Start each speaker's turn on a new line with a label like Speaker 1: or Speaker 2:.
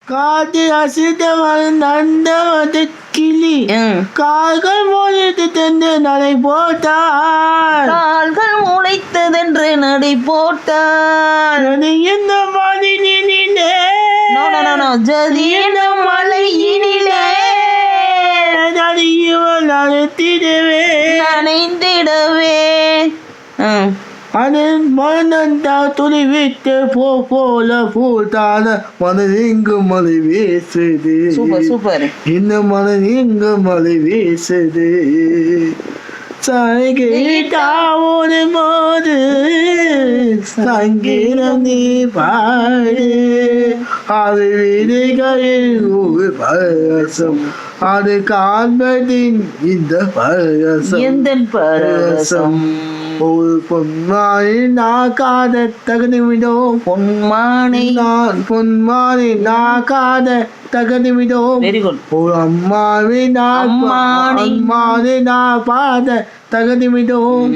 Speaker 1: காது அசித்தவன் நந்தவது கிளி கால்கள் முளைத்து தந்து நடை போட்டார்
Speaker 2: கால்கள் முளைத்ததென்று நடை போட்டார்
Speaker 1: இந்த மலையினிலே
Speaker 2: ஜதி என்ன மலையினிலே
Speaker 1: நடிவன் அழைத்திடவே
Speaker 2: நனைந்திடவே
Speaker 1: அதன் மனந்தா துணி விட்டு போல பூத்தான மனது இங்கு மலை வீசுது
Speaker 2: சூப்பர்
Speaker 1: இந்த மனது இங்கு மலை வீசுது சாய்கிட்டாவோடு போது சங்கீதம் நீ பாடு அது விதைகளில் ஒரு பரவசம் அது காண்பதின் இந்த பரவசம்
Speaker 2: எந்த பரவசம்
Speaker 1: ஒரு பொன்மானை நாக்காத தகுதிவிடும் பொன்மானை நாக்காத தகுதிவிடும்
Speaker 2: வெரி குட்
Speaker 1: ஒரு அம்மாவை நான் பாத தகுதிவிடும்